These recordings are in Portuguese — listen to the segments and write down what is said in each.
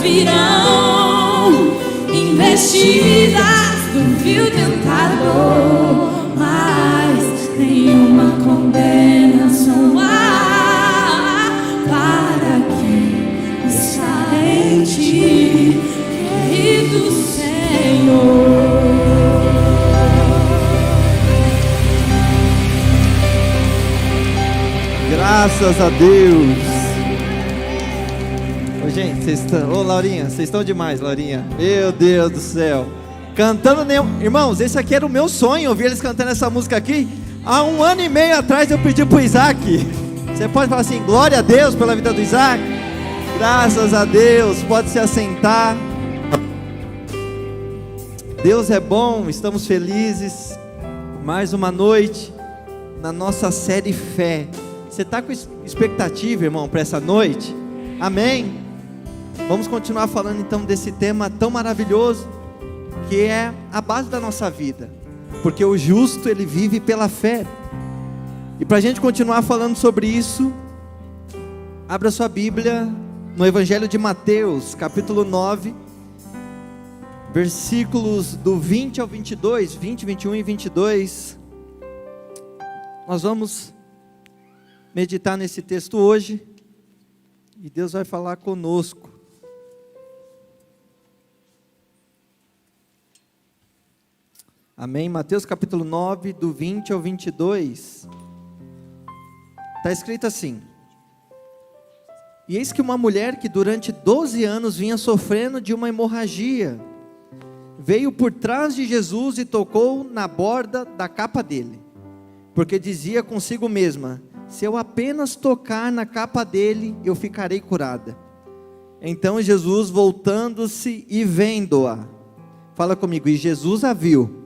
virão, investidas do vil tentador, mas nenhuma condenação há para quem está em ti, querido Senhor. Graças a Deus. Ô, gente, vocês estão... Ô, Laurinha, vocês estão demais, Laurinha. Meu Deus do céu. Cantando... Irmãos, esse aqui era o meu sonho, ouvir eles cantando essa música aqui. Há 1 ano e meio atrás eu pedi pro Isaac. Você pode falar assim, glória a Deus pela vida do Isaac. Graças a Deus, pode se assentar. Deus é bom, estamos felizes. Mais uma noite na nossa série Fé. Você está com expectativa, irmão, para essa noite? Amém? Vamos continuar falando então desse tema tão maravilhoso, que é a base da nossa vida, porque o justo ele vive pela fé. E para a gente continuar falando sobre isso, abra sua Bíblia no Evangelho de Mateus, capítulo 9, versículos do 20 ao 22, 20, 21 e 22. Nós vamos meditar nesse texto hoje, e Deus vai falar conosco. Amém? Mateus capítulo 9, do 20 ao 22, está escrito assim: E eis que uma mulher que durante 12 anos vinha sofrendo de uma hemorragia, veio por trás de Jesus e tocou na borda da capa dele, porque dizia consigo mesma: se eu apenas tocar na capa dele, eu ficarei curada. Então Jesus, voltando-se e vendo-a, fala comigo, e Jesus a viu,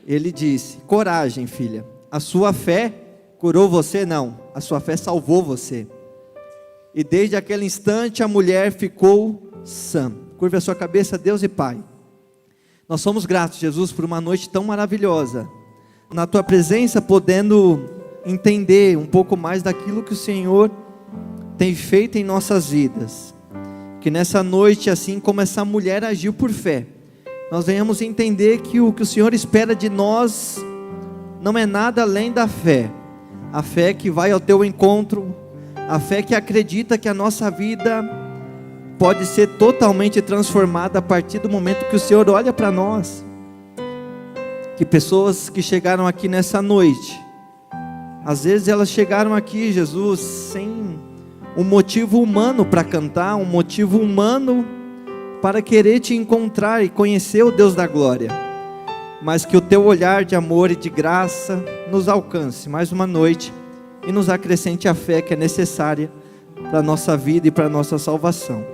ele disse: coragem, filha, a sua fé curou você? Não, a sua fé salvou você. E desde aquele instante a mulher ficou sã. Curve a sua cabeça, Deus e Pai, nós somos gratos, Jesus, por uma noite tão maravilhosa, na tua presença, podendo entender um pouco mais daquilo que o Senhor tem feito em nossas vidas. Que nessa noite, assim como essa mulher agiu por fé, nós venhamos entender que o que o Senhor espera de nós não é nada além da fé. A fé que vai ao teu encontro, a fé que acredita que a nossa vida pode ser totalmente transformada a partir do momento que o Senhor olha para nós. Que pessoas que chegaram aqui nessa noite, às vezes elas chegaram aqui, Jesus, sem um motivo humano para cantar, um motivo humano para querer te encontrar e conhecer o Deus da glória, mas que o teu olhar de amor e de graça nos alcance mais uma noite e nos acrescente a fé que é necessária para a nossa vida e para a nossa salvação.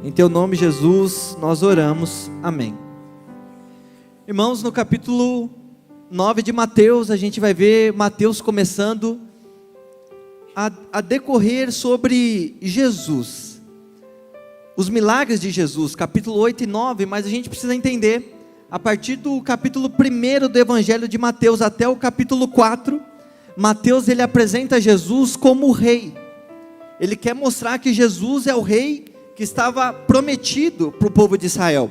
Em teu nome, Jesus, nós oramos, amém. Irmãos, no capítulo 9 de Mateus, a gente vai ver Mateus começando a decorrer sobre Jesus, os milagres de Jesus, capítulo 8 e 9, mas a gente precisa entender, a partir do capítulo 1 do Evangelho de Mateus até o capítulo 4, Mateus ele apresenta Jesus como o rei. Ele quer mostrar que Jesus é o rei que estava prometido para o povo de Israel.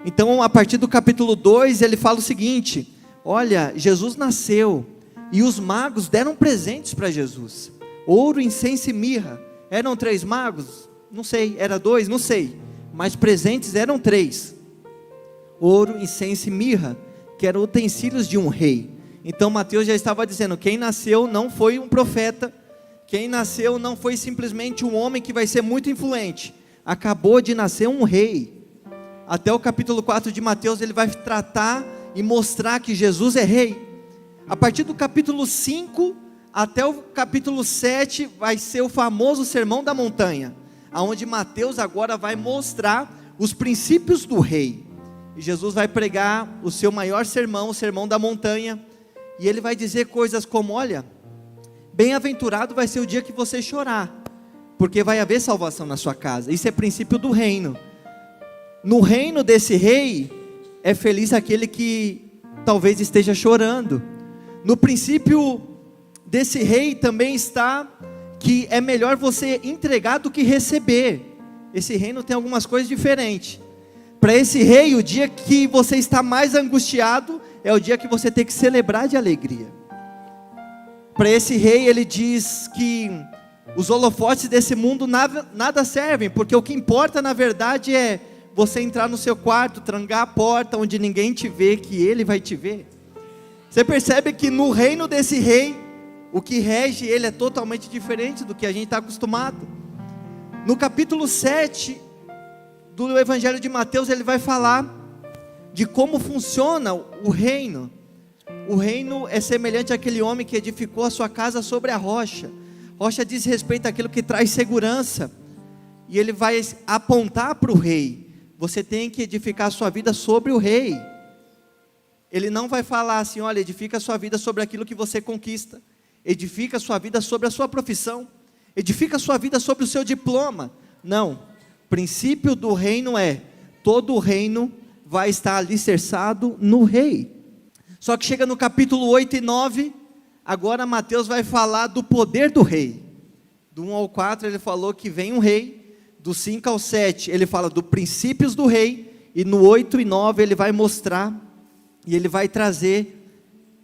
Então a partir do capítulo 2 ele fala o seguinte: olha, Jesus nasceu e os magos deram presentes para Jesus, ouro, incenso e mirra. Eram 3 magos? Não sei, era 2? Não sei, mas presentes eram 3, ouro, incenso e mirra, que eram utensílios de um rei. Então Mateus já estava dizendo, quem nasceu não foi um profeta, quem nasceu não foi simplesmente um homem que vai ser muito influente, acabou de nascer um rei. Até o capítulo 4 de Mateus ele vai tratar e mostrar que Jesus é rei. A partir do capítulo 5 até o capítulo 7 vai ser o famoso Sermão da Montanha, aonde Mateus agora vai mostrar os princípios do rei. E Jesus vai pregar o seu maior sermão, o Sermão da Montanha, e ele vai dizer coisas como, olha, bem-aventurado vai ser o dia que você chorar, porque vai haver salvação na sua casa. Isso é princípio do reino. No reino desse rei, é feliz aquele que talvez esteja chorando. No princípio desse rei também está que é melhor você entregar do que receber. esse reino tem algumas coisas diferentes. Para esse rei, o dia que você está mais angustiado é o dia que você tem que celebrar de alegria. Para esse rei, ele diz que os holofotes desse mundo nada servem, porque o que importa na verdade é você entrar no seu quarto, trancar a porta onde ninguém te vê, que ele vai te ver. Você percebe que no reino desse rei, o que rege ele é totalmente diferente do que a gente está acostumado. No capítulo 7 do Evangelho de Mateus, ele vai falar de como funciona o reino. O reino é semelhante àquele homem que edificou a sua casa sobre a rocha. Rocha diz respeito àquilo que traz segurança. E ele vai apontar para o rei: você tem que edificar a sua vida sobre o rei. Ele não vai falar assim: olha, edifica a sua vida sobre aquilo que você conquista, edifica a sua vida sobre a sua profissão, edifica a sua vida sobre o seu diploma. Não, o princípio do reino é: todo o reino vai estar alicerçado no rei. Só que chega no capítulo 8 e 9, agora Mateus vai falar do poder do rei. Do 1 ao 4 ele falou que vem um rei. Do 5 ao 7 ele fala dos princípios do rei. E no 8 e 9 ele vai mostrar e ele vai trazer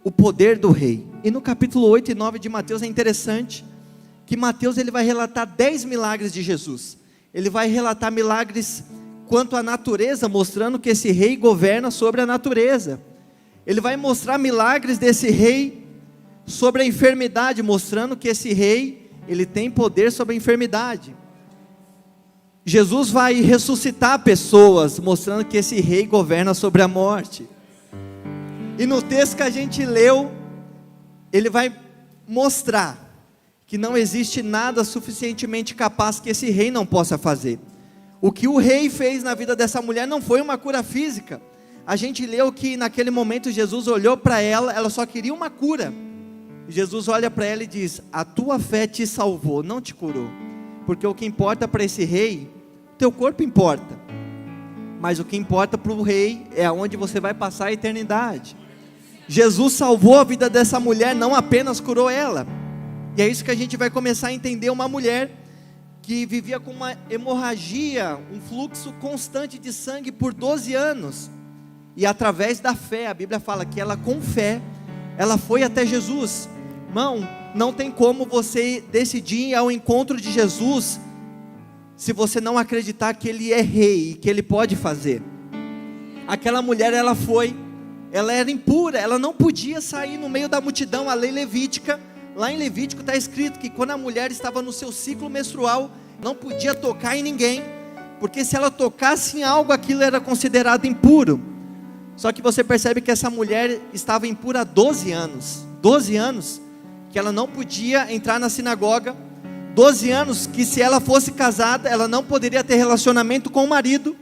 o poder do rei. E no capítulo 8 e 9 de Mateus é interessante que Mateus ele vai relatar 10 milagres de Jesus. Ele vai relatar milagres quanto à natureza, mostrando que esse rei governa sobre a natureza. Ele vai mostrar milagres desse rei sobre a enfermidade, mostrando que esse rei ele tem poder sobre a enfermidade. Jesus vai ressuscitar pessoas, mostrando que esse rei governa sobre a morte. E no texto que a gente leu, ele vai mostrar que não existe nada suficientemente capaz que esse rei não possa fazer. O que o rei fez na vida dessa mulher não foi uma cura física. A gente leu que naquele momento Jesus olhou para ela, ela só queria uma cura. Jesus olha para ela e diz: a tua fé te salvou, não te curou. Porque o que importa para esse rei, teu corpo importa, mas o que importa para o rei é aonde você vai passar a eternidade. Jesus salvou a vida dessa mulher, não apenas curou ela. E é isso que a gente vai começar a entender. Uma mulher que vivia com uma hemorragia, um fluxo constante de sangue por 12 anos, e através da fé, a Bíblia fala que ela com fé, ela foi até Jesus. Irmão, não tem como você decidir ir ao encontro de Jesus se você não acreditar que Ele é rei e que Ele pode fazer. Aquela mulher, ela era impura, ela não podia sair no meio da multidão. A lei levítica, lá em Levítico está escrito que quando a mulher estava no seu ciclo menstrual, não podia tocar em ninguém, porque se ela tocasse em algo, aquilo era considerado impuro. Só que você percebe que essa mulher estava impura há 12 anos, 12 anos, que ela não podia entrar na sinagoga, 12 anos que se ela fosse casada, ela não poderia ter relacionamento com o marido,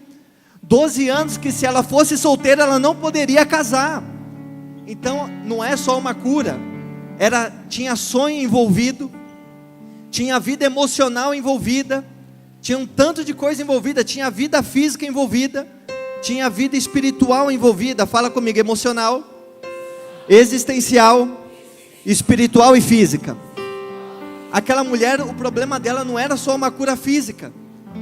12 anos que se ela fosse solteira, ela não poderia casar. Então não é só uma cura, tinha sonho envolvido, tinha vida emocional envolvida, tinha um tanto de coisa envolvida, tinha vida física envolvida, tinha vida espiritual envolvida. Fala comigo: emocional, existencial, espiritual e física. Aquela mulher, o problema dela não era só uma cura física.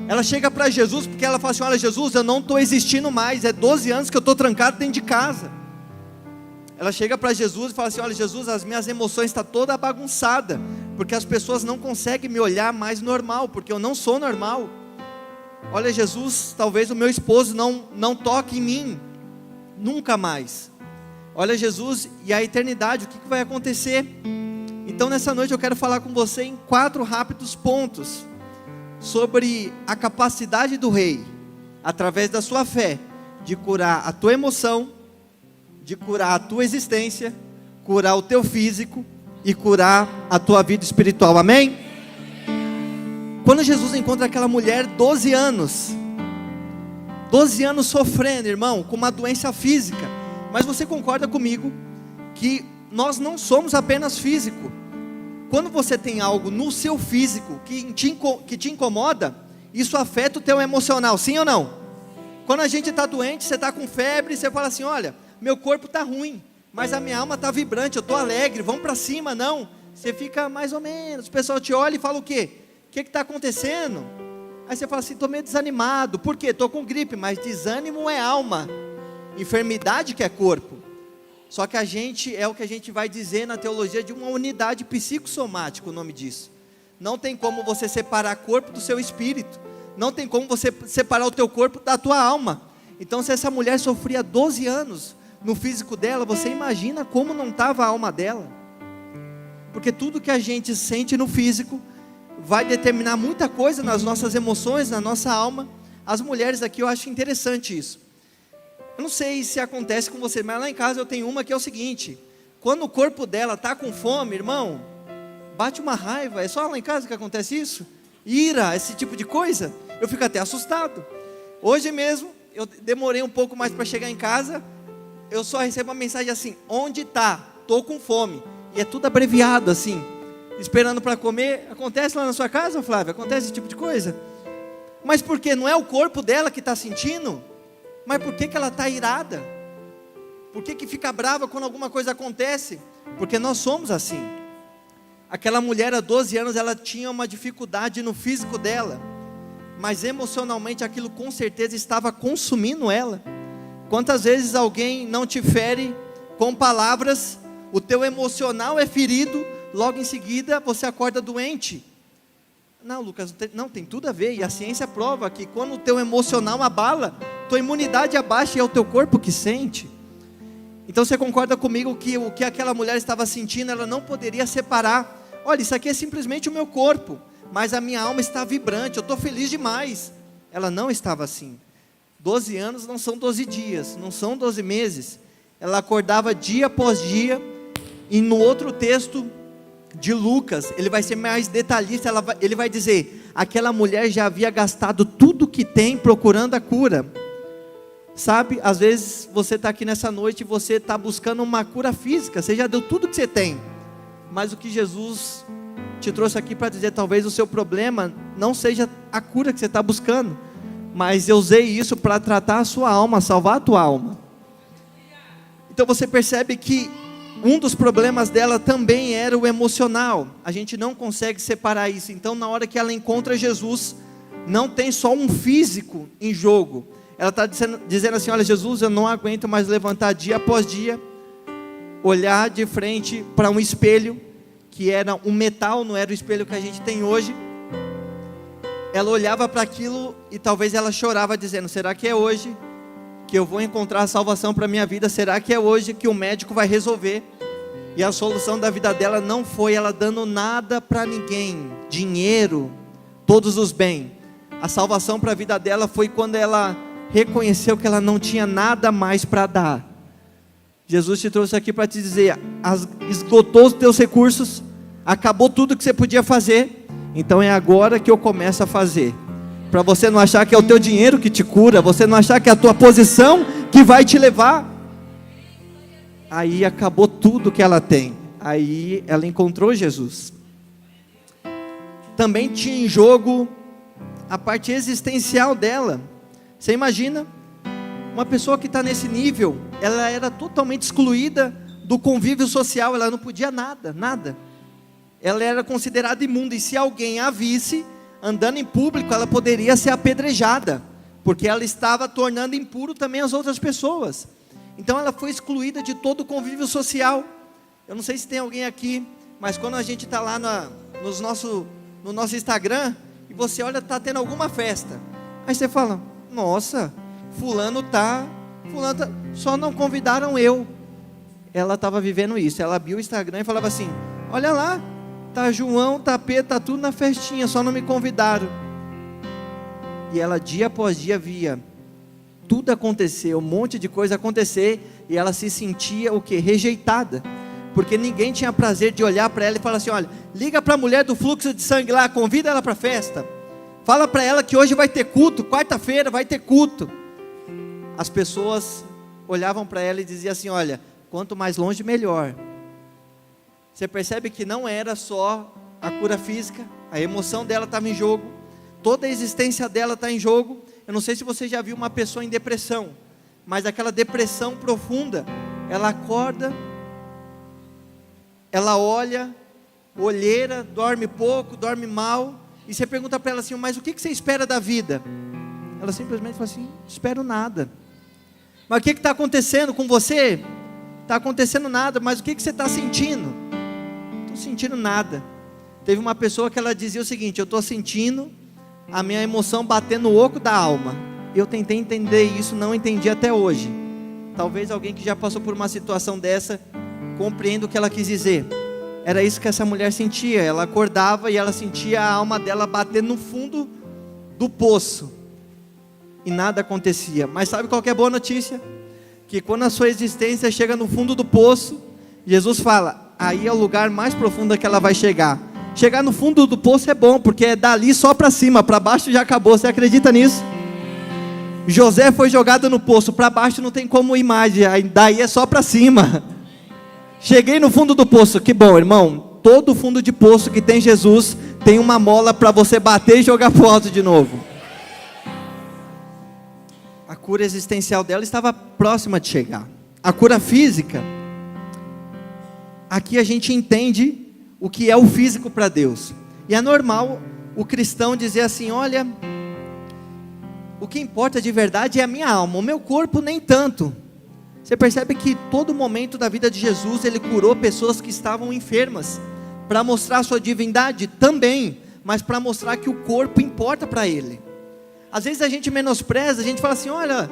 Ela chega para Jesus, porque ela fala assim: olha Jesus, eu não estou existindo mais, é 12 anos que eu estou trancado dentro de casa. Ela chega para Jesus e fala assim: olha Jesus, as minhas emoções estão toda bagunçada, porque as pessoas não conseguem me olhar mais normal, porque eu não sou normal. Olha Jesus, talvez o meu esposo não toque em mim, nunca mais. Olha Jesus, e a eternidade, o que vai acontecer? Então nessa noite eu quero falar com você em 4 rápidos pontos, sobre a capacidade do rei, através da sua fé, de curar a tua emoção, de curar a tua existência, curar o teu físico e curar a tua vida espiritual. Amém? Quando Jesus encontra aquela mulher, 12 anos sofrendo, irmão, com uma doença física. Mas você concorda comigo que nós não somos apenas físico. Quando você tem algo no seu físico que te incomoda, isso afeta o teu emocional, sim ou não? Quando a gente está doente, você está com febre, você fala assim: olha, meu corpo está ruim, mas a minha alma está vibrante, eu estou alegre, vamos para cima. Não, você fica mais ou menos, o pessoal te olha e fala o quê? O que está acontecendo? Aí você fala assim, estou meio desanimado. Por quê? Estou com gripe, mas desânimo é alma, enfermidade que é corpo. Só que a gente, é o que a gente vai dizer na teologia de uma unidade psicossomática, o nome disso. Não tem como você separar corpo do seu espírito. Não tem como você separar o teu corpo da tua alma. Então se essa mulher sofria 12 anos no físico dela, você imagina como não estava a alma dela. Porque tudo que a gente sente no físico vai determinar muita coisa nas nossas emoções, na nossa alma. As mulheres aqui, eu acho interessante isso. Eu não sei se acontece com você, mas lá em casa eu tenho uma que é o seguinte: quando o corpo dela está com fome, irmão, bate uma raiva. É só lá em casa que acontece isso? Ira, esse tipo de coisa. Eu fico até assustado. Hoje mesmo, eu demorei um pouco mais para chegar em casa. Eu só recebo uma mensagem assim: onde está? Estou com fome. E é tudo abreviado assim, esperando para comer. Acontece lá na sua casa, Flávia? Acontece esse tipo de coisa? Mas por quê? Não é o corpo dela que está sentindo? Mas por que ela está irada? Por que fica brava quando alguma coisa acontece? Porque nós somos assim. Aquela mulher há 12 anos, ela tinha uma dificuldade no físico dela, mas emocionalmente aquilo com certeza estava consumindo ela. Quantas vezes alguém não te fere com palavras, o teu emocional é ferido, logo em seguida você acorda doente? Não, Lucas, não, tem tudo a ver, e a ciência prova que quando o teu emocional abala, tua imunidade abaixa e é o teu corpo que sente. Então você concorda comigo que o que aquela mulher estava sentindo, ela não poderia separar. Olha, isso aqui é simplesmente o meu corpo, mas a minha alma está vibrante, eu estou feliz demais. Ela não estava assim. 12 anos não são 12 dias, não são 12 meses. Ela acordava dia após dia, e no outro texto de Lucas, ele vai ser mais detalhista, ele vai dizer, aquela mulher já havia gastado tudo que tem procurando a cura. Sabe, às vezes você está aqui nessa noite e você está buscando uma cura física, você já deu tudo que você tem, mas o que Jesus te trouxe aqui para dizer, talvez o seu problema não seja a cura que você está buscando, mas eu usei isso para tratar a sua alma, salvar a tua alma. Então você percebe que um dos problemas dela também era o emocional. A gente não consegue separar isso. Então na hora que ela encontra Jesus, não tem só um físico em jogo. Ela está dizendo assim, olha Jesus, eu não aguento mais levantar dia após dia, olhar de frente para um espelho, que era um metal, não era o espelho que a gente tem hoje. Ela olhava para aquilo e talvez ela chorava dizendo, será que é hoje que eu vou encontrar a salvação para a minha vida? Será que é hoje que o médico vai resolver? E a solução da vida dela não foi ela dando nada para ninguém, dinheiro, todos os bens. A salvação para a vida dela foi quando ela reconheceu que ela não tinha nada mais para dar. Jesus te trouxe aqui para te dizer, esgotou os teus recursos, acabou tudo que você podia fazer, então é agora que eu começo a fazer. Para você não achar que é o teu dinheiro que te cura, você não achar que é a tua posição que vai te levar. Aí acabou tudo que ela tem. Aí ela encontrou Jesus. Também tinha em jogo a parte existencial dela. Você imagina, uma pessoa que está nesse nível, ela era totalmente excluída do convívio social, ela não podia nada. Ela era considerada imunda, e se alguém a visse andando em público, ela poderia ser apedrejada, porque ela estava tornando impuro também as outras pessoas. Então ela foi excluída de todo o convívio social. Eu não sei se tem alguém aqui, mas quando a gente está lá no nosso Instagram, e você olha, está tendo alguma festa, aí você fala, nossa, fulano tá, só não convidaram eu. Ela estava vivendo isso, ela abriu o Instagram e falava assim, olha lá, tá João, tá Pedro, tá tudo na festinha, só não me convidaram. E ela dia após dia via tudo acontecer, um monte de coisa acontecer, e ela se sentia o quê? Rejeitada, porque ninguém tinha prazer de olhar para ela e falar assim, olha, liga para a mulher do fluxo de sangue lá, convida ela para a festa, fala para ela que hoje vai ter culto, quarta-feira vai ter culto. As pessoas olhavam para ela e diziam assim, olha, quanto mais longe melhor. Você percebe que não era só a cura física, a emoção dela estava em jogo, toda a existência dela está em jogo. Eu não sei se você já viu uma pessoa em depressão, mas aquela depressão profunda, ela acorda, ela olha, olheira, dorme pouco, dorme mal, E você pergunta para ela assim, mas o que você espera da vida? Ela simplesmente fala assim, espero nada. Mas o que está acontecendo com você? Está acontecendo nada, mas o que você está sentindo? Não estou sentindo nada. Teve uma pessoa que ela dizia o seguinte, eu estou sentindo a minha emoção bater no oco da alma. Eu tentei entender isso, não entendi até hoje. Talvez alguém que já passou por uma situação dessa compreenda o que ela quis dizer. Era isso que essa mulher sentia. Ela acordava e ela sentia a alma dela bater no fundo do poço. E nada acontecia. Mas sabe qual que é a boa notícia? Que quando a sua existência chega no fundo do poço, Jesus fala, aí é o lugar mais profundo que ela vai chegar. Chegar no fundo do poço é bom, porque é dali só para cima, para baixo já acabou. Você acredita nisso? José foi jogado no poço, para baixo não tem como ir mais, daí é só para cima. Cheguei no fundo do poço, que bom, irmão. Todo fundo de poço que tem Jesus, tem uma mola para você bater e jogar pro alto de novo. A cura existencial dela estava próxima de chegar. A cura física, aqui a gente entende o que é o físico para Deus. E é normal o cristão dizer assim, olha, o que importa de verdade é a minha alma, o meu corpo nem tanto. Você percebe que todo momento da vida de Jesus, Ele curou pessoas que estavam enfermas, para mostrar a sua divindade também, mas para mostrar que o corpo importa para Ele. Às vezes a gente menospreza, a gente fala assim, olha,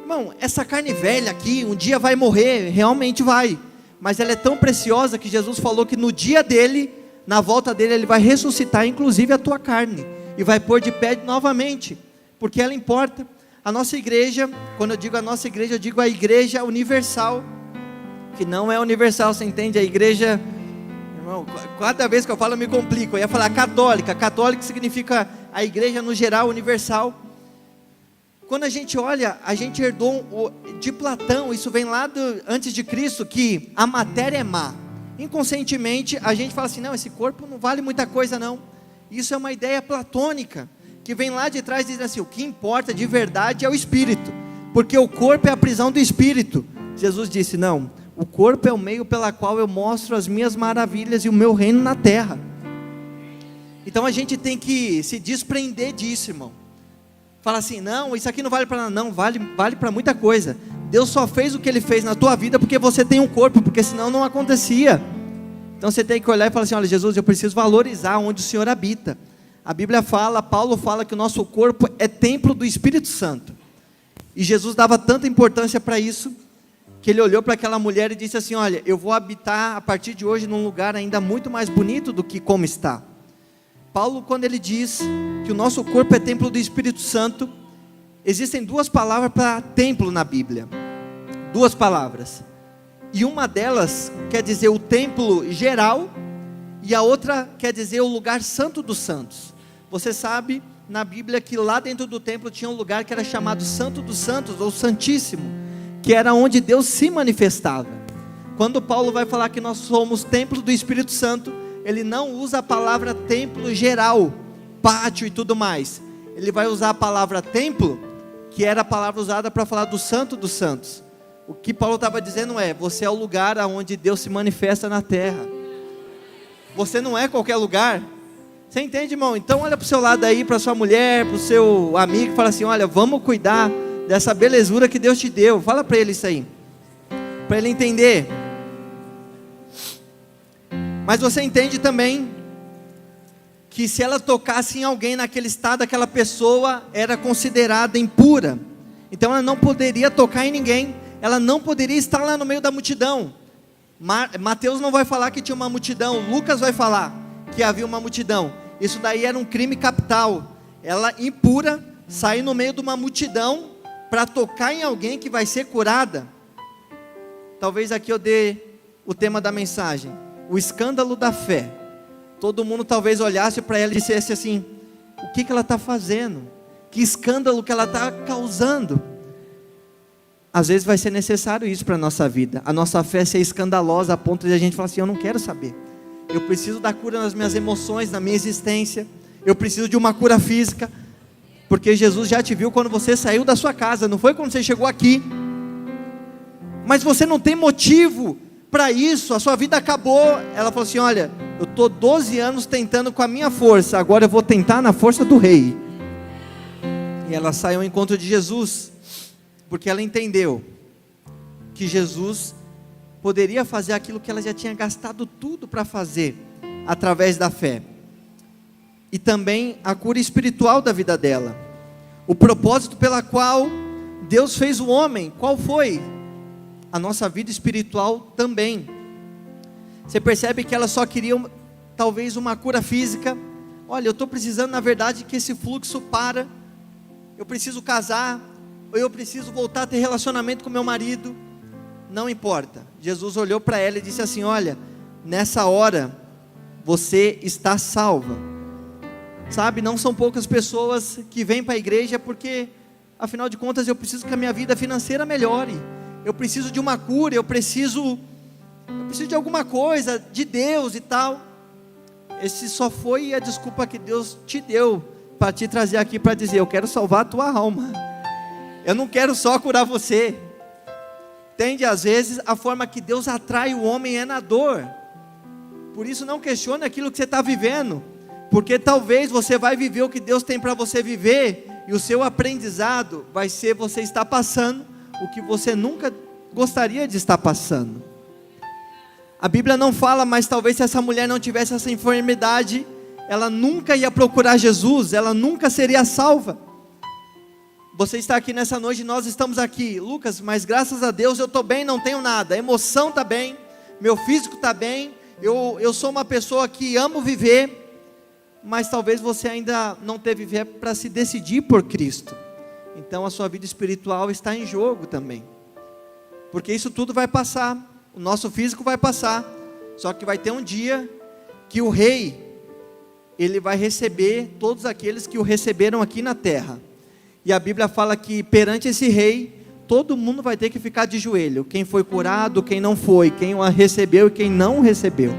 irmão, essa carne velha aqui, um dia vai morrer, realmente vai, mas ela é tão preciosa que Jesus falou que no dia dele, na volta dele, Ele vai ressuscitar inclusive a tua carne, e vai pôr de pé novamente, porque ela importa. A nossa igreja, quando eu digo a nossa igreja, eu digo a igreja universal, que não é universal, você entende? A igreja, irmão, cada vez que eu falo eu me complico, eu ia falar católica, católica significa a igreja no geral, universal. Quando a gente olha, a gente herdou de Platão, isso vem lá antes de Cristo, que a matéria é má. Inconscientemente a gente fala assim, não, esse corpo não vale muita coisa não. Isso é uma ideia platônica, que vem lá de trás dizendo assim, o que importa de verdade é o espírito, porque o corpo é a prisão do espírito. Jesus disse, não, o corpo é o meio pela qual eu mostro as minhas maravilhas e o meu reino na terra. Então a gente tem que se desprender disso, irmão. Fala assim, não, isso aqui não vale para nada. Não, vale para muita coisa. Deus só fez o que Ele fez na tua vida porque você tem um corpo, porque senão não acontecia. Então você tem que olhar e falar assim, olha Jesus, eu preciso valorizar onde o Senhor habita. A Bíblia fala, Paulo fala que o nosso corpo é templo do Espírito Santo. E Jesus dava tanta importância para isso, que Ele olhou para aquela mulher e disse assim, olha, eu vou habitar a partir de hoje num lugar ainda muito mais bonito do que como está. Paulo, quando ele diz que o nosso corpo é templo do Espírito Santo, existem duas palavras para templo na Bíblia. Duas palavras. E uma delas quer dizer o templo geral, e a outra quer dizer o lugar santo dos santos. Você sabe na Bíblia que lá dentro do templo tinha um lugar que era chamado Santo dos Santos, ou Santíssimo, que era onde Deus se manifestava. Quando Paulo vai falar que nós somos templo do Espírito Santo, ele não usa a palavra templo geral, pátio e tudo mais. Ele vai usar a palavra templo, que era a palavra usada para falar do Santo dos Santos. O que Paulo estava dizendo é, você é o lugar onde Deus se manifesta na terra. Você não é qualquer lugar. Você entende, irmão? Então olha para o seu lado aí, para sua mulher, para o seu amigo, e fala assim, olha, vamos cuidar dessa belezura que Deus te deu. Fala para ele isso aí, para ele entender. Mas você entende também que se ela tocasse em alguém naquele estado, aquela pessoa era considerada impura. Então ela não poderia tocar em ninguém, ela não poderia estar lá no meio da multidão. Mateus não vai falar que tinha uma multidão, Lucas vai falar que havia uma multidão. Isso daí era um crime capital. Ela impura, sair no meio de uma multidão para tocar em alguém que vai ser curada. Talvez aqui eu dê o tema da mensagem, o escândalo da fé. Todo mundo talvez olhasse para ela e dissesse assim, o que ela está fazendo? Que escândalo que ela está causando? Às vezes vai ser necessário isso para a nossa vida, a nossa fé ser escandalosa a ponto de a gente falar assim, eu não quero saber, eu preciso da cura nas minhas emoções, na minha existência, eu preciso de uma cura física, porque Jesus já te viu quando você saiu da sua casa, não foi quando você chegou aqui, mas você não tem motivo para isso, a sua vida acabou. Ela falou assim, olha, eu Eu estou 12 anos tentando com a minha força, agora eu vou tentar na força do rei. E ela sai ao encontro de Jesus, porque ela entendeu que Jesus poderia fazer aquilo que ela já tinha gastado tudo para fazer, através da fé. E também a cura espiritual da vida dela. O propósito pela qual Deus fez o homem, qual foi? A nossa vida espiritual também. Você percebe que ela só queria talvez uma cura física. Olha, eu estou precisando na verdade que esse fluxo para. Eu preciso casar, ou eu preciso voltar a ter relacionamento com meu marido. Não importa. Jesus olhou para ela e disse assim: olha, nessa hora você está salva. Sabe, não são poucas pessoas que vêm para a igreja porque, afinal de contas, eu preciso que a minha vida financeira melhore. Eu preciso de uma cura, eu preciso de alguma coisa, de Deus e tal. Esse só foi a desculpa que Deus te deu para te trazer aqui para dizer: eu quero salvar a tua alma. Eu não quero só curar você. Entende? Às vezes a forma que Deus atrai o homem é na dor. Por isso não questione aquilo que você está vivendo, porque talvez você vai viver o que Deus tem para você viver, e o seu aprendizado vai ser você estar passando o que você nunca gostaria de estar passando. A Bíblia não fala, mas talvez se essa mulher não tivesse essa enfermidade, ela nunca ia procurar Jesus, ela nunca seria salva. Você está aqui nessa noite, nós estamos aqui, Lucas, mas graças a Deus eu estou bem, não tenho nada, a emoção está bem, meu físico está bem, eu sou uma pessoa que amo viver, mas talvez você ainda não teve fé para se decidir por Cristo. Então a sua vida espiritual está em jogo também, porque isso tudo vai passar, o nosso físico vai passar, só que vai ter um dia que o rei, ele vai receber todos aqueles que o receberam aqui na terra. E a Bíblia fala que perante esse rei, todo mundo vai ter que ficar de joelho. Quem foi curado, quem não foi, quem o recebeu e quem não recebeu.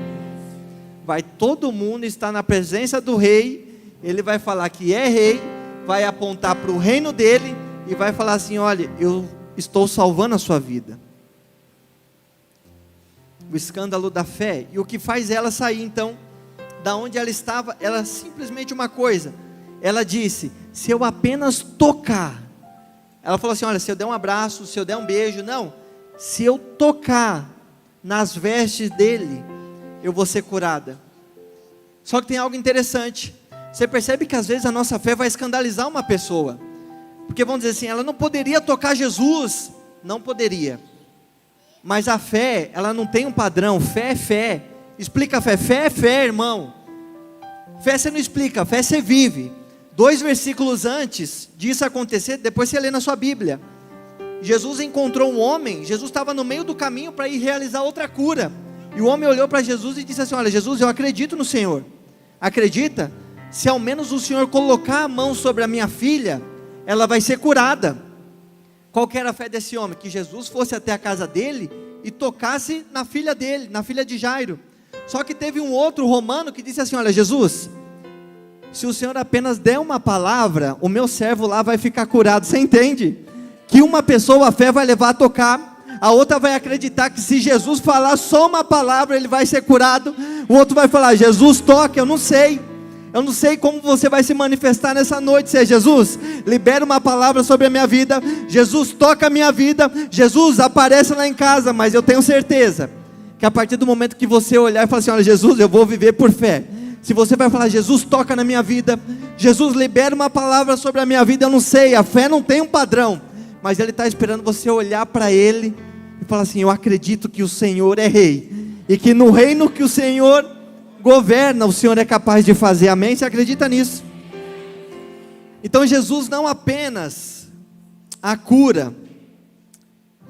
Vai todo mundo estar na presença do rei, ele vai falar que é rei, vai apontar para o reino dele e vai falar assim: olha, eu estou salvando a sua vida. O escândalo da fé. E o que faz ela sair então, da onde ela estava, ela simplesmente uma coisa, ela disse: se eu apenas tocar, ela falou assim: olha, se eu der um abraço, se eu der um beijo, não, se eu tocar nas vestes dele, eu vou ser curada. Só que tem algo interessante, você percebe que às vezes a nossa fé vai escandalizar uma pessoa, porque vamos dizer assim, ela não poderia tocar Jesus, não poderia, mas a fé, ela não tem um padrão, fé é fé, explica a fé, fé é fé, irmão, fé você não explica, fé você vive. 2 versículos antes disso acontecer, depois você lê na sua Bíblia, Jesus encontrou um homem, Jesus estava no meio do caminho para ir realizar outra cura, e o homem olhou para Jesus e disse assim: olha, Jesus, eu acredito no Senhor, acredita? Se ao menos o Senhor colocar a mão sobre a minha filha, ela vai ser curada. Qual que era a fé desse homem? Que Jesus fosse até a casa dele e tocasse na filha dele, na filha de Jairo. Só que teve um outro romano que disse assim: olha, Jesus, se o Senhor apenas der uma palavra, o meu servo lá vai ficar curado. Você entende? Que uma pessoa a fé vai levar a tocar, a outra vai acreditar que se Jesus falar só uma palavra, ele vai ser curado. O outro vai falar: Jesus, toca, eu não sei como você vai se manifestar nessa noite. Se é Jesus, libera uma palavra sobre a minha vida. Jesus, toca a minha vida. Jesus, aparece lá em casa. Mas eu tenho certeza que a partir do momento que você olhar e falar assim: olha, Jesus, eu vou viver por fé. Se você vai falar: Jesus, toca na minha vida, Jesus, libera uma palavra sobre a minha vida, eu não sei, a fé não tem um padrão, mas Ele está esperando você olhar para Ele e falar assim: eu acredito que o Senhor é Rei, e que no reino que o Senhor governa, o Senhor é capaz de fazer. Amém? Você acredita nisso? Então Jesus não apenas a cura,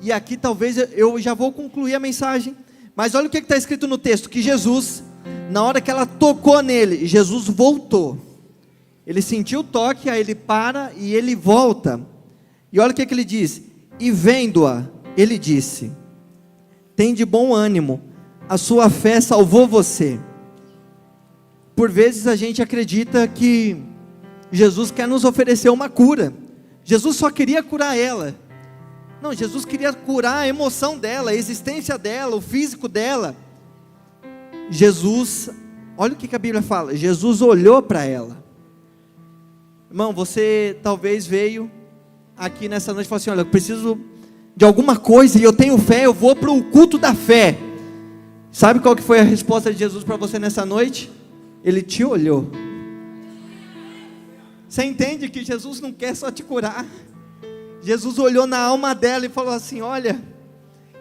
e aqui talvez eu já vou concluir a mensagem, mas olha o que está escrito no texto, que Jesus, na hora que ela tocou nele, Jesus voltou, ele sentiu o toque, aí ele para e ele volta, e olha o que ele diz, e vendo-a, ele disse: tem de bom ânimo, a sua fé salvou você. Por vezes a gente acredita que Jesus quer nos oferecer uma cura, Jesus só queria curar ela, não, Jesus queria curar a emoção dela, a existência dela, o físico dela. Jesus Olha o que a Bíblia fala. Jesus olhou para ela. Irmão, você talvez veio aqui nessa noite e falou assim: olha, eu preciso de alguma coisa e eu tenho fé, eu vou para o culto da fé. Sabe qual que foi a resposta de Jesus para você nessa noite? Ele te olhou. Você entende que Jesus não quer só te curar. Jesus olhou na alma dela e falou assim: olha,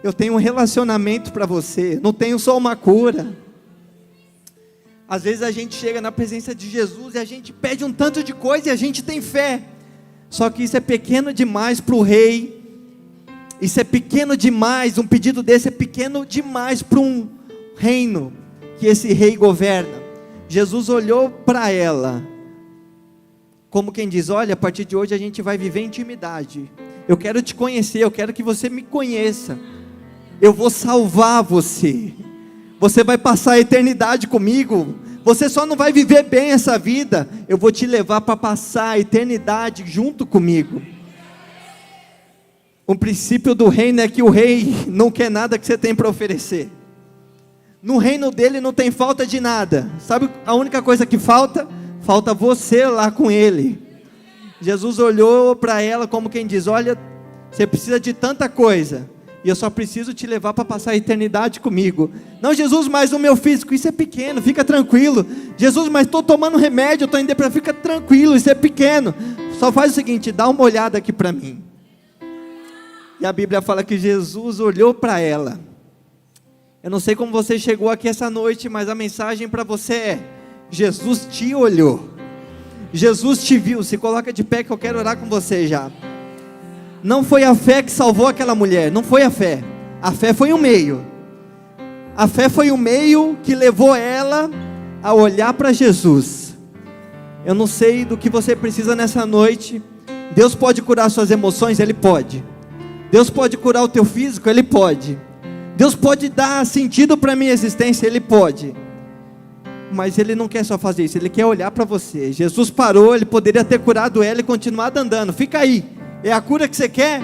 eu tenho um relacionamento para você, não tenho só uma cura. Às vezes a gente chega na presença de Jesus e a gente pede um tanto de coisa e a gente tem fé, só que isso é pequeno demais para o rei. Isso é pequeno demais, um pedido desse é pequeno demais para um reino que esse rei governa. Jesus olhou para ela, como quem diz: olha, a partir de hoje a gente vai viver intimidade, eu quero te conhecer, eu quero que você me conheça, eu vou salvar você, você vai passar a eternidade comigo, você só não vai viver bem essa vida, eu vou te levar para passar a eternidade junto comigo. O princípio do reino é que o rei não quer nada que você tem para oferecer. No reino dele não tem falta de nada. Sabe a única coisa que falta? Falta você lá com ele. Jesus olhou para ela como quem diz: olha, você precisa de tanta coisa, e eu só preciso te levar para passar a eternidade comigo. Não, Jesus, mas o meu físico, isso é pequeno, fica tranquilo. Jesus, mas estou tomando remédio, estou indo para, fica tranquilo, isso é pequeno. Só faz o seguinte, dá uma olhada aqui para mim. E a Bíblia fala que Jesus olhou para ela. Eu não sei como você chegou aqui essa noite, mas a mensagem para você é: Jesus te olhou, Jesus te viu. Se coloca de pé que eu quero orar com você já. Não foi a fé que salvou aquela mulher, não foi a fé foi o meio. A fé foi o meio que levou ela a olhar para Jesus. Eu não sei do que você precisa nessa noite. Deus pode curar suas emoções, Ele pode. Deus pode curar o teu físico, Ele pode. Deus pode dar sentido para a minha existência, Ele pode. Mas Ele não quer só fazer isso, Ele quer olhar para você. Jesus parou, Ele poderia ter curado ela e continuado andando. Fica aí, é a cura que você quer?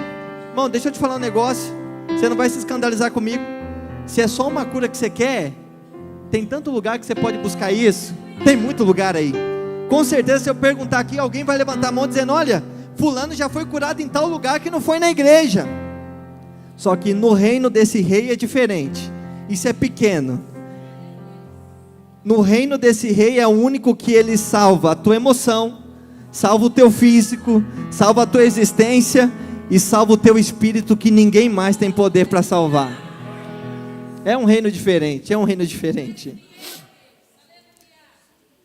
Irmão, deixa eu te falar um negócio, você não vai se escandalizar comigo. Se é só uma cura que você quer, tem tanto lugar que você pode buscar isso. Tem muito lugar aí. Com certeza, se eu perguntar aqui, alguém vai levantar a mão dizendo: olha, fulano já foi curado em tal lugar que não foi na igreja. Só que no reino desse rei é diferente. Isso é pequeno. No reino desse rei é o único que ele salva a tua emoção, salva o teu físico, salva a tua existência e salva o teu espírito, que ninguém mais tem poder para salvar. É um reino diferente, é um reino diferente.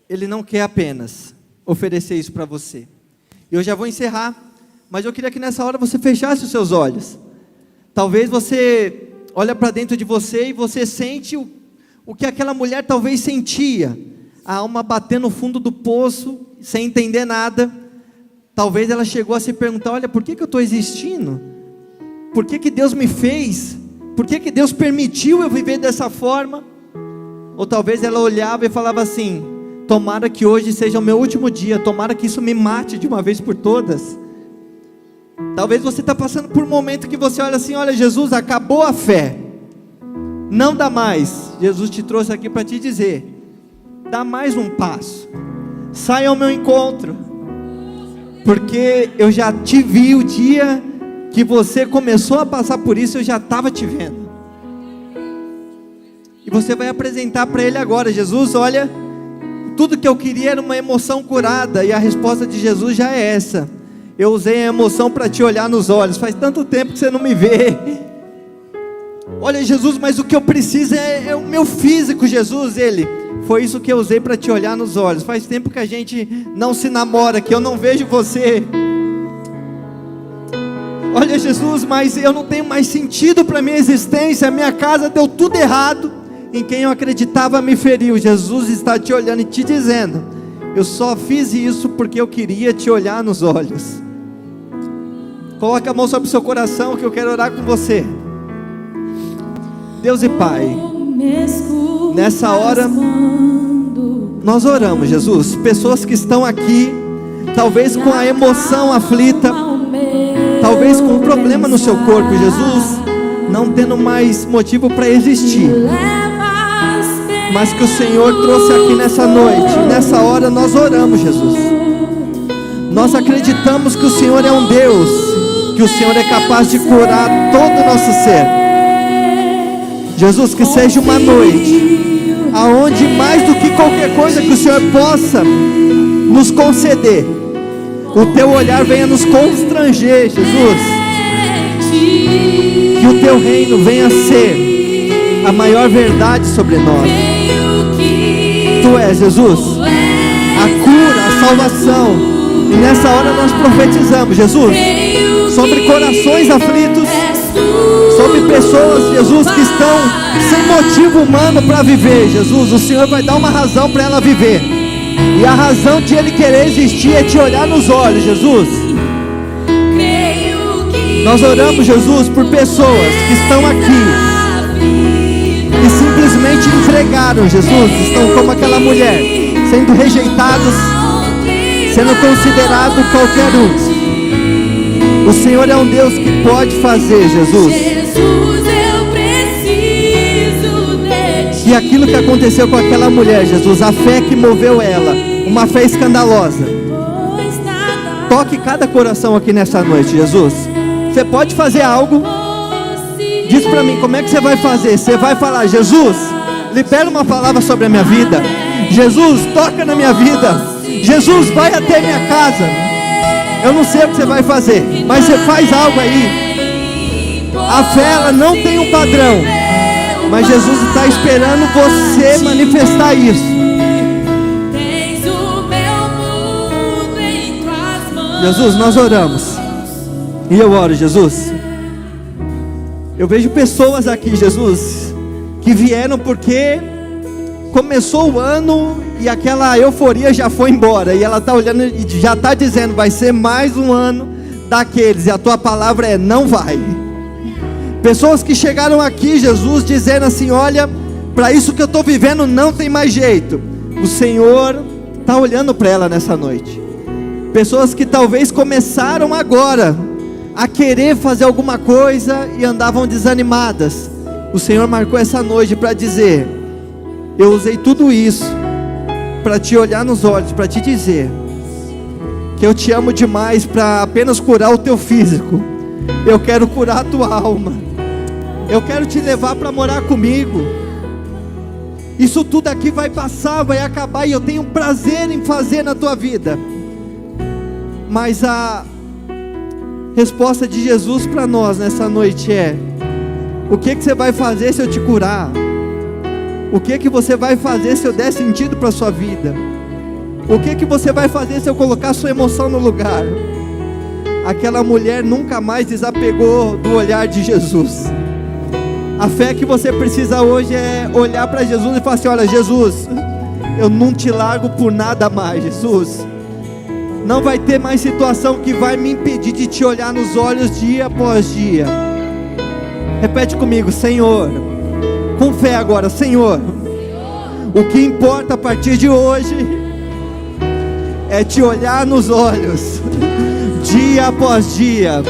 Ele não quer apenas oferecer isso para você. Eu já vou encerrar, mas eu queria que nessa hora você fechasse os seus olhos. Talvez você olha para dentro de você e você sente o que aquela mulher talvez sentia. A alma batendo no fundo do poço, sem entender nada. Talvez ela chegou a se perguntar: olha, por que eu estou existindo? Por que Deus me fez? Por que Deus permitiu eu viver dessa forma? Ou talvez ela olhava e falava assim: tomara que hoje seja o meu último dia, tomara que isso me mate de uma vez por todas. Talvez você está passando por um momento que você olha assim: olha, Jesus, acabou a fé, não dá mais. Jesus te trouxe aqui para te dizer: dá mais um passo, saia ao meu encontro, porque eu já te vi o dia que você começou a passar por isso, eu já estava te vendo. E você vai apresentar para Ele agora: Jesus, olha, tudo que eu queria era uma emoção curada, e a resposta de Jesus já é essa: eu usei a emoção para te olhar nos olhos, faz tanto tempo que você não me vê. Olha, Jesus, mas o que eu preciso é o meu físico, Jesus. Ele: foi isso que eu usei para te olhar nos olhos. Faz tempo que a gente não se namora, que eu não vejo você. Olha, Jesus, mas eu não tenho mais sentido para a minha existência, a minha casa deu tudo errado, em quem eu acreditava me feriu. Jesus está te olhando e te dizendo: eu só fiz isso porque eu queria te olhar nos olhos. Coloque a mão sobre o seu coração, que eu quero orar com você. Deus e Pai, nessa hora nós oramos, Jesus, pessoas que estão aqui, talvez com a emoção aflita, talvez com um problema no seu corpo, Jesus, não tendo mais motivo para existir. mas que o Senhor trouxe aqui nessa noite. Nessa hora nós oramos, Jesus. Nós acreditamos que o Senhor é um Deus, que o Senhor é capaz de curar todo o nosso ser. Jesus, que seja uma noite aonde mais do que qualquer coisa que o Senhor possa nos conceder, o teu olhar venha nos constranger, Jesus. Que o teu reino venha ser a maior verdade sobre nós. Tu és, Jesus, a cura, a salvação. E nessa hora nós profetizamos, Jesus, sobre corações aflitos, sobre pessoas, Jesus, que estão sem motivo humano para viver. Jesus, o Senhor vai dar uma razão para ela viver. E a razão de Ele querer existir é te olhar nos olhos, Jesus. Nós oramos, Jesus, por pessoas que estão aqui e simplesmente entregaram, Jesus. Estão como aquela mulher, sendo rejeitados, sendo considerado qualquer um. O Senhor é um Deus que pode fazer, Jesus. E aquilo que aconteceu com aquela mulher, Jesus, a fé que moveu ela, uma fé escandalosa. Toque cada coração aqui nessa noite, Jesus. Você pode fazer algo? Diz para mim, como é que você vai fazer? Você vai falar, Jesus, libera uma palavra sobre a minha vida. Jesus, toca na minha vida. Jesus, vai até minha casa. Eu não sei o que você vai fazer, mas você faz algo aí. A fé, ela não tem um padrão, mas Jesus está esperando você manifestar isso. Jesus, nós oramos. E eu oro, Jesus. Eu vejo pessoas aqui, Jesus, que vieram porque começou o ano e aquela euforia já foi embora. E ela está olhando e já está dizendo, vai ser mais um ano daqueles. E a tua palavra é, não vai. Pessoas que chegaram aqui, Jesus, dizendo assim, olha, para isso que eu estou vivendo não tem mais jeito. O Senhor está olhando para ela nessa noite. Pessoas que talvez começaram agora a querer fazer alguma coisa e andavam desanimadas. O Senhor marcou essa noite para dizer, eu usei tudo isso para te olhar nos olhos, para te dizer que eu te amo demais para apenas curar o teu físico. Eu quero curar a tua alma. Eu quero te levar para morar comigo. Isso tudo aqui vai passar, vai acabar, e eu tenho prazer em fazer na tua vida. Mas a resposta de Jesus para nós nessa noite é: o que você vai fazer se eu te curar? O que você vai fazer se eu der sentido para a sua vida? O que você vai fazer se eu colocar a sua emoção no lugar? Aquela mulher nunca mais desapegou do olhar de Jesus. A fé que você precisa hoje é olhar para Jesus e falar assim: olha, Jesus, eu não te largo por nada mais, Jesus. Não vai ter mais situação que vai me impedir de te olhar nos olhos dia após dia. Repete comigo: Senhor, com fé agora, Senhor, o que importa a partir de hoje é te olhar nos olhos, dia após dia.